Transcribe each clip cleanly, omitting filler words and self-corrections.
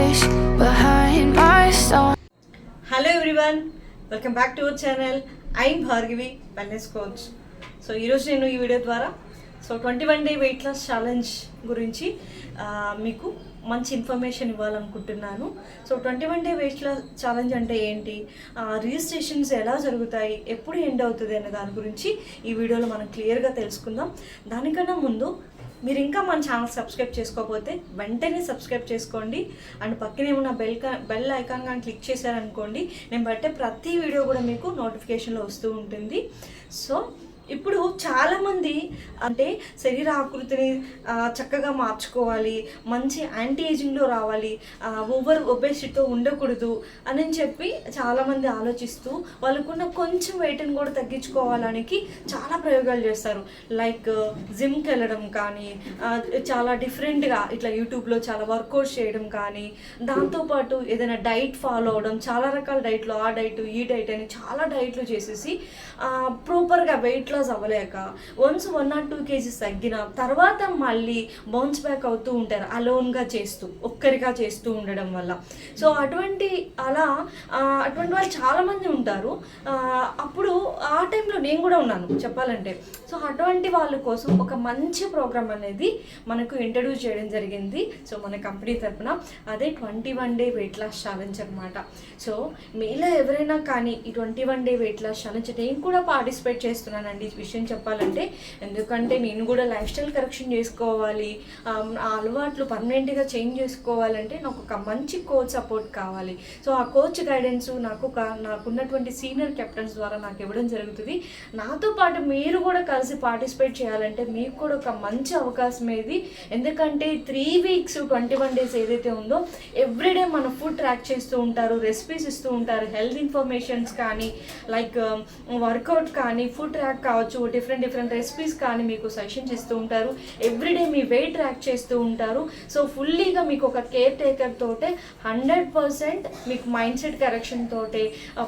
wish behind my stone. Hello everyone, welcome back to our channel. I'm Bhargavi, wellness coach. So ఈరోజు నేను ఈ video ద్వారా 21 day weight loss challenge గురించి మీకు మంచి ఇన్ఫర్మేషన్ ఇవ్వాలనుకుంటున్నాను. 21 డే వెయిట్ లాస్ ఛాలెంజ్ అంటే ఏంటి, రిజిస్ట్రేషన్స్ ఎలా జరుగుతాయి, ఎప్పుడు ఎండ్ అవుతుంది అనే దాని గురించి ఈ వీడియోలో మనం క్లియర్గా తెలుసుకుందాం. దానికన్నా ముందు మీరు ఇంకా మన ఛానల్ సబ్స్క్రైబ్ చేసుకోకపోతే వెంటనే సబ్స్క్రైబ్ చేసుకోండి. అండ్ పక్కనే ఉన్న బెల్ ఐకాన్ కానీ క్లిక్ చేశారనుకోండి, నేను పెట్టే ప్రతి వీడియో కూడా మీకు నోటిఫికేషన్లో వస్తూ ఉంటుంది. సో ఇప్పుడు చాలామంది అంటే శరీర ఆకృతిని చక్కగా మార్చుకోవాలి, మంచి యాంటీ ఏజింగ్లో రావాలి, ఓవర్ ఒబేసిటీతో ఉండకూడదు అని చెప్పి చాలామంది ఆలోచిస్తూ వాళ్ళకున్న కొంచెం వెయిట్ని కూడా తగ్గించుకోవడానికి చాలా ప్రయోగాలు చేస్తారు. లైక్ జిమ్కి వెళ్ళడం కానీ, చాలా డిఫరెంట్గా ఇట్లా యూట్యూబ్లో చాలా వర్కౌట్స్ చేయడం కానీ, దాంతోపాటు ఏదైనా డైట్ ఫాలో అవడం, చాలా రకాల డైట్లు, ఆ డైట్ ఈ డైట్ అని చాలా డైట్లు చేసేసి ప్రాపర్గా weight loss అవ్వలేక once 1 or 2 kgs తగ్గిన తర్వాత మళ్ళీ బౌన్స్ బ్యాక్ అవుతూ ఉంటారు, అలోన్గా చేస్తూ, ఒక్కరిగా చేస్తూ ఉండడం వల్ల. సో అటువంటి వాళ్ళు చాలామంది ఉంటారు. అప్పుడు ఆ టైంలో నేను కూడా ఉన్నాను చెప్పాలంటే. సో అటువంటి వాళ్ళ కోసం ఒక మంచి ప్రోగ్రామ్ అనేది మనకు ఇంట్రడ్యూస్ చేయడం జరిగింది. సో మన కంపెనీ తరఫున అదే 21 డే వెయిట్ లాస్ ఛాలెంజ్ అనమాట. సో మీలో ఎవరైనా కానీ ఈ 21 డే వెయిట్ లాస్ ఛాలెంజ్ నేను కూడా పార్టిసిపేట్ చేస్తున్నానండి ఈ విషయం చెప్పాలంటే. ఎందుకంటే నేను కూడా లైఫ్ స్టైల్ కరెక్షన్ చేసుకోవాలి, ఆ అలవాట్లు పర్మనెంట్గా చేంజ్ చేసుకోవాలంటే నాకు ఒక మంచి కోచ్ సపోర్ట్ కావాలి. సో ఆ కోచ్ గైడెన్స్ నాకున్నటువంటి సీనియర్ కెప్టెన్స్ ద్వారా నాకు ఇవ్వడం జరుగుతుంది. నాతో పాటు మీరు కూడా కలిసి పార్టిసిపేట్ చేయాలంటే మీకు కూడా ఒక మంచి అవకాశం ఇది. ఎందుకంటే 3 weeks 21 days ఏదైతే ఉందో ఎవ్రీడే మన ఫుడ్ ట్రాక్ చేస్తూ ఉంటారు, రెసిపీస్ ఇస్తూ ఉంటారు, హెల్త్ ఇన్ఫర్మేషన్స్ కానీ, లైక్ వర్కౌట్ కానీ, ఫుడ్ ట్రాక్ కావచ్చు, డిఫరెంట్ రెసిపీస్ కానీ మీకు సజెషన్స్ ఇస్తూ ఉంటారు. ఎవ్రీడే మీ వెయిట్ ట్రాక్ చేస్తూ ఉంటారు. సో ఫుల్లీగా మీకు ఒక కేర్ టేకర్ తోటే 100% మీకు మైండ్ సెట్ కరెక్షన్ తోటే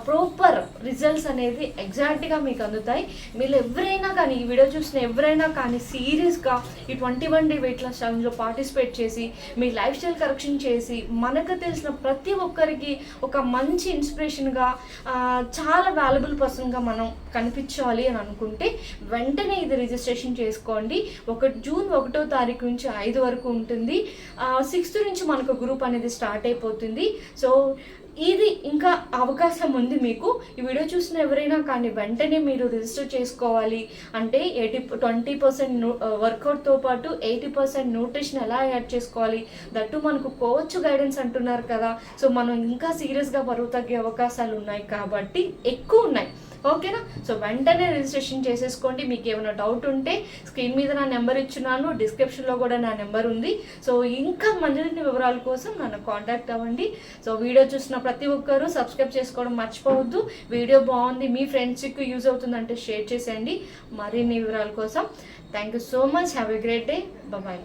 ప్రాపర్ రిజల్ట్స్ అనేది ఎగ్జాక్ట్గా మీకు అందుతాయి. మీరు ఎవరైనా కానీ ఈ వీడియో చూసిన ఎవరైనా కానీ సీరియస్గా ఈ 21 డే వెయిట్ లాస్ ఛాలెంజ్లో పార్టిసిపేట్ చేసి మీ లైఫ్ స్టైల్ కరెక్షన్ చేసి మనకు తెలిసిన ప్రతి ఒక్కరికి ఒక మంచి ఇన్స్పిరేషన్గా, చాలా వాల్యుబుల్ పర్సన్గా మనం కనిపించాలి అని అనుకుంటే వెంటనే ఇది రిజిస్ట్రేషన్ చేసుకోండి. జూన్ 1వ తారీఖు నుంచి 5 వరకు ఉంటుంది. 6th నుంచి మనకు గ్రూప్ అనేది స్టార్ట్ అయిపోతుంది. సో ఇది ఇంకా అవకాశం ఉంది మీకు. ఈ వీడియో చూసిన ఎవరైనా కానీ వెంటనే మీరు రిజిస్టర్ చేసుకోవాలి. అంటే 20% వర్కౌట్తో పాటు 80% న్యూట్రిషన్ ఎలా యాడ్ చేసుకోవాలి, దట్టు మనకు కోచ్ గైడెన్స్ అంటున్నారు కదా. సో మనం ఇంకా సీరియస్గా బరువు తగ్గే అవకాశాలు ఉన్నాయి కాబట్టి ఎక్కువ ఉన్నాయి, ఓకేనా. సో వెంటనే రిజిస్ట్రేషన్ చేసేసుకోండి. మీకు ఏమైనా డౌట్ ఉంటే స్క్రీన్ మీద నా నెంబర్ ఇచ్చున్నాను, డిస్క్రిప్షన్లో కూడా నా నెంబర్ ఉంది. సో ఇంకా మరిన్ని వివరాల కోసం నన్ను కాంటాక్ట్ అవ్వండి. సో వీడియో చూసిన ప్రతి ఒక్కరూ సబ్స్క్రైబ్ చేసుకోవడం మర్చిపోవద్దు. వీడియో బాగుంది, మీ ఫ్రెండ్స్కి యూజ్ అవుతుందంటే షేర్ చేసేయండి. మరిన్ని వివరాల కోసం thank you so much. Have a great day. Bye.